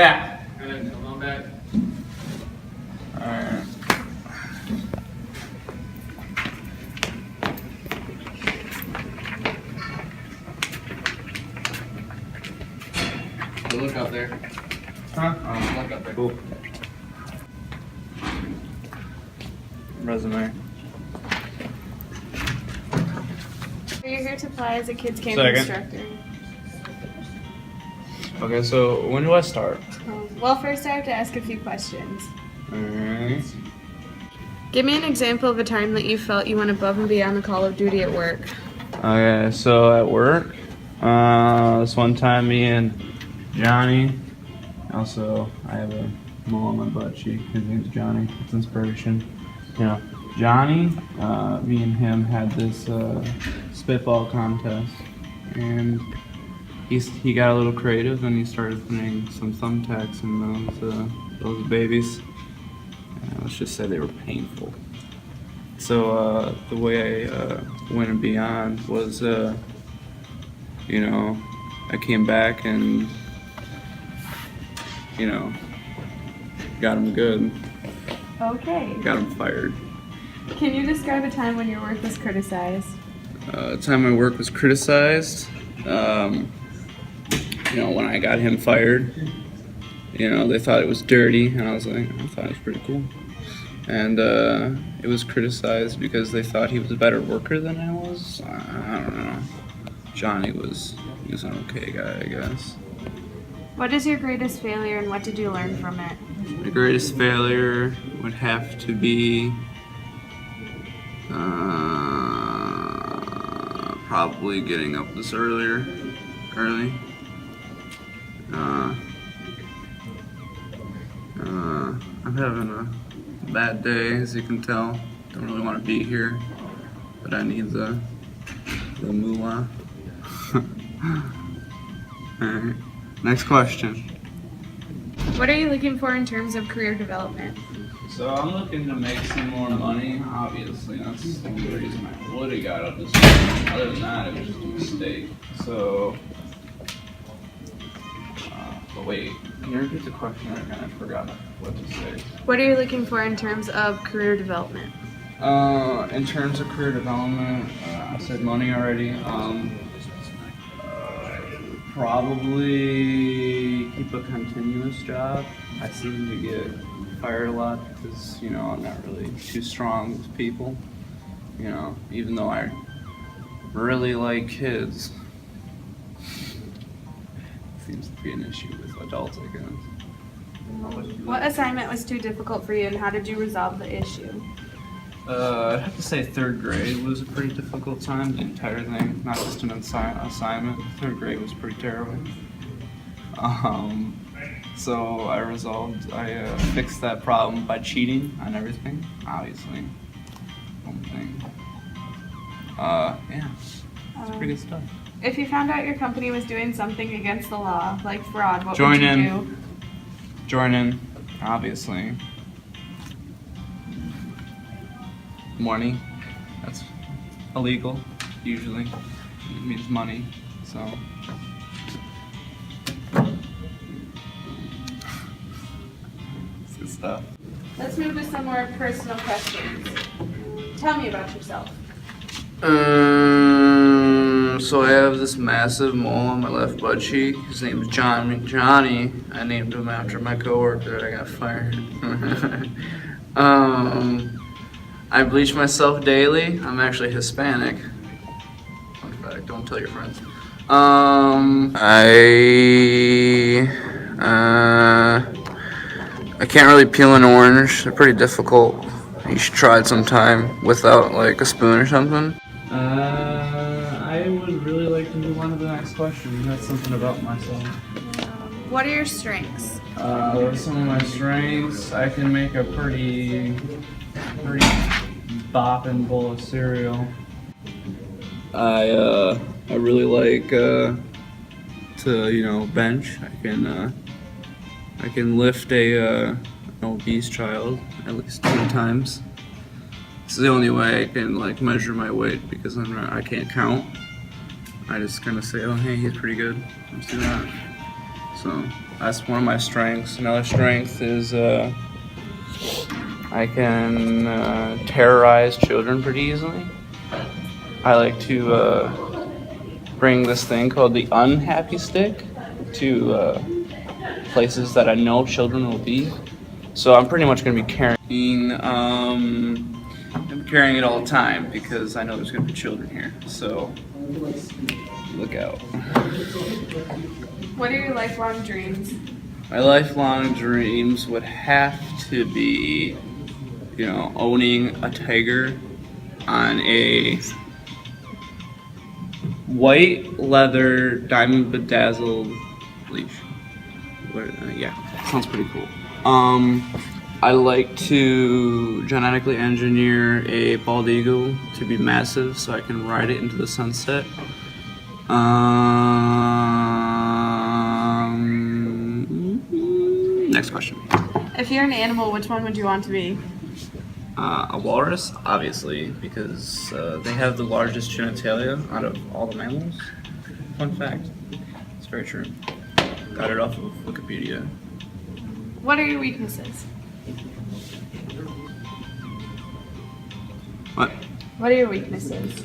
back. Good, come on back. Alright. Look up there. Huh? Look up there. Cool. Resume. You're here to apply as a kids camp instructor. Okay, so when do I start? Well, first I have to ask a few questions. Alright. Give me an example of a time that you felt you went above and beyond the call of duty at work. Okay, so at work, this one time me and Johnny, also I have a mole on my butt cheek, his name's Johnny, it's inspiration. You know, Johnny, me and him had this spitball contest, and he got a little creative and he started putting some thumbtacks in those babies. Let's just say they were painful. So the way I went and beyond was, you know, I came back and, you know, got him good. Okay. Got him fired. Can you describe a time when your work was criticized? A time my work was criticized, you know, when I got him fired, you know, they thought it was dirty, and I thought it was pretty cool. And it was criticized because they thought he was a better worker than I was. I don't know. Johnny was an okay guy, I guess. What is your greatest failure and what did you learn from it? The greatest failure would have to be probably getting up this early. I'm having a bad day, as you can tell. Don't really want to be here, but I need the moolah. Alright, next question. What are you looking for in terms of career development? So I'm looking to make some more money, obviously. That's the only reason I would have got up this morning. Other than that, it was just a mistake. So, but wait, can you repeat the question? I kind of forgot what to say. What are you looking for in terms of career development? In terms of career development, I said money already. Probably keep a continuous job. I seem to get fired a lot because, you know, I'm not really too strong with people. You know, even though I really like kids. Seems to be an issue with adults, I guess. What assignment was too difficult for you and how did you resolve the issue? I'd have to say third grade was a pretty difficult time, the entire thing, not just an assignment. Third grade was pretty terrible. So I fixed that problem by cheating on everything, obviously. One thing. Yeah, it's pretty good stuff. If you found out your company was doing something against the law, like fraud, what would you do? Join in, obviously. Money, that's illegal, usually. It means money, so. It's good stuff. Let's move to some more personal questions. Tell me about yourself. So I have this massive mole on my left butt cheek. His name is Johnny. I named him after my coworker that I got fired. I bleach myself daily. I'm actually Hispanic. Fun fact, don't tell your friends. I can't really peel an orange. They're pretty difficult. You should try it sometime without like a spoon or something. I would really like to move on to the next question. That's something about myself. What are your strengths? What are some of my strengths? I can make a pretty bopping bowl of cereal. I really like to, you know, bench. I can lift an obese child at least 10 times. This is the only way I can like measure my weight because I can't count. I just kind of say, oh hey, he's pretty good. Let's do that. So. That's one of my strengths. Another strength is I can terrorize children pretty easily. I like to bring this thing called the unhappy stick to places that I know children will be. So I'm pretty much going to be carrying it all the time because I know there's going to be children here. So look out. What are your lifelong dreams? My lifelong dreams would have to be, owning a tiger on a white leather diamond bedazzled leash. Yeah, sounds pretty cool. I like to genetically engineer a bald eagle to be massive so I can ride it into the sunset. Next question. If you're an animal, which one would you want to be? A walrus, obviously, because they have the largest genitalia out of all the mammals. Fun fact. It's very true. Got it off of Wikipedia. What are your weaknesses? What? What are your weaknesses?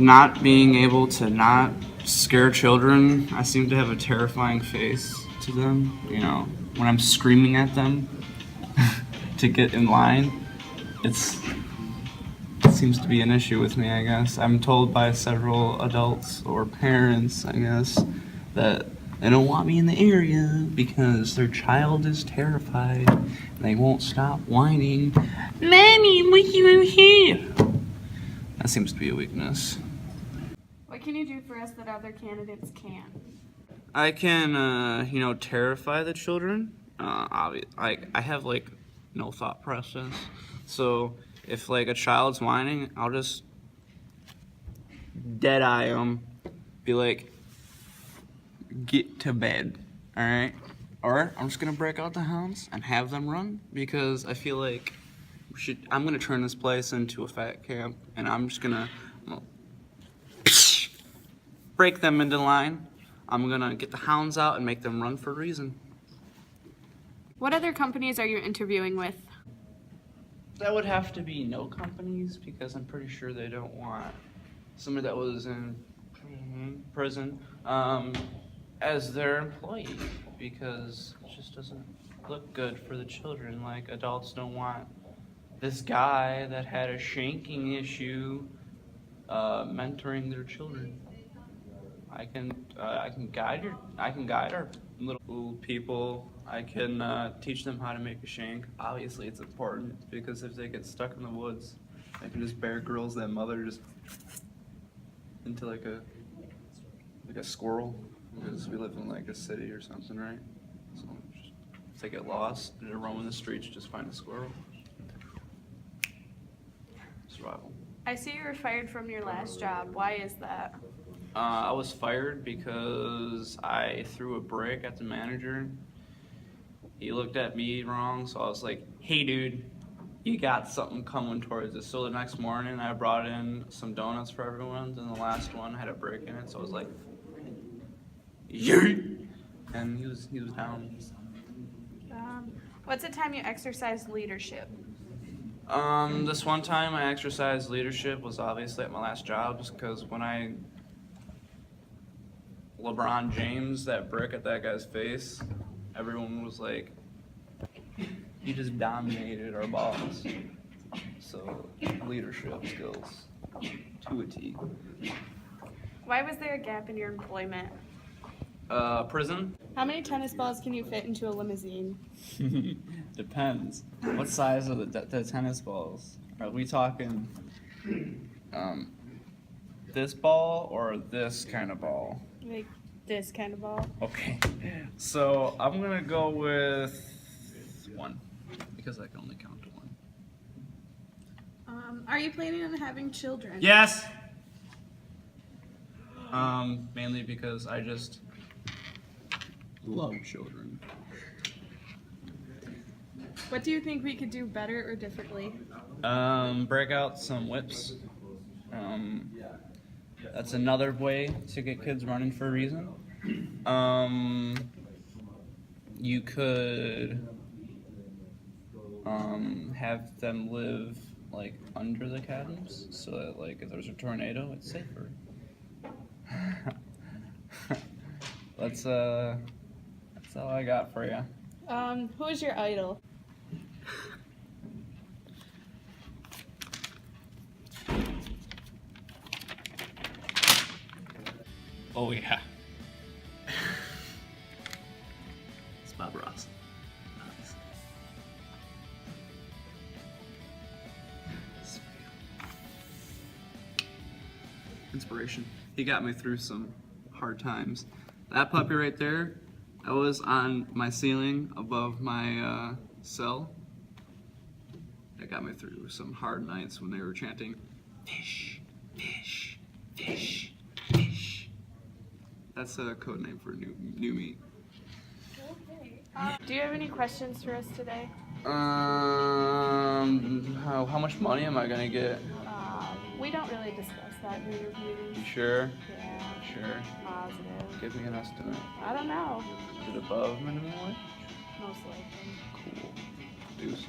Not being able to not scare children. I seem to have a terrifying face to them. When I'm screaming at them to get in line, it seems to be an issue with me, I guess. I'm told by several adults or parents, I guess, that they don't want me in the area because their child is terrified and they won't stop whining. Mommy, look you here. That seems to be a weakness. What can you do for us that other candidates can't? I can, terrify the children. I have no thought process. So if a child's whining, I'll just dead eye them, be like, get to bed, all right? Or I'm just gonna break out the hounds and have them run because I feel like I'm gonna turn this place into a fat camp and I'm gonna break them into line. I'm gonna get the hounds out and make them run for a reason. What other companies are you interviewing with? That would have to be no companies because I'm pretty sure they don't want somebody that was in prison as their employee because it just doesn't look good for the children. Adults don't want this guy that had a shanking issue mentoring their children. I can guide our little people. I can teach them how to make a shank. Obviously, it's important because if they get stuck in the woods, I can just Bear Grylls that mother just into a squirrel because we live in a city or something, right? So if they get lost, they're roaming the streets, just find a squirrel. Survival. I see you were fired from your last job. Why is that? I was fired because I threw a brick at the manager. He looked at me wrong, so I was like, hey dude, you got something coming towards us. So the next morning I brought in some donuts for everyone, and the last one had a brick in it, so I was like, yeah. And he was down. What's the time you exercise leadership? This one time I exercised leadership was obviously at my last job, just because when I LeBron James that brick at that guy's face, everyone was like, he just dominated our boss. So leadership skills to a T. Why was there a gap in your employment? Prison? How many tennis balls can you fit into a limousine? Depends. What size are the tennis balls? Are we talking this ball or this kind of ball? Like this kind of ball. Okay. So I'm gonna go with 1 because I can only count to 1. Are you planning on having children? Yes. Mainly because I just love children. What do you think we could do better or differently? Break out some whips. That's another way to get kids running for a reason. You could have them live like under the cabins, so that like if there's a tornado, it's safer. That's all I got for you. Who is your idol? Oh yeah. It's Bob Ross. Obviously. Inspiration. He got me through some hard times. That puppy right there, that was on my ceiling above my cell. That got me through some hard nights when they were chanting, fish, fish, fish, fish. That's a code name for new meat. Okay. Do you have any questions for us today? How much money am I gonna get? We don't really discuss that in interviews. You sure? Yeah. Sure. Positive. Give me an estimate. I don't know. Is it above minimum wage? Most likely. Cool. Deuce.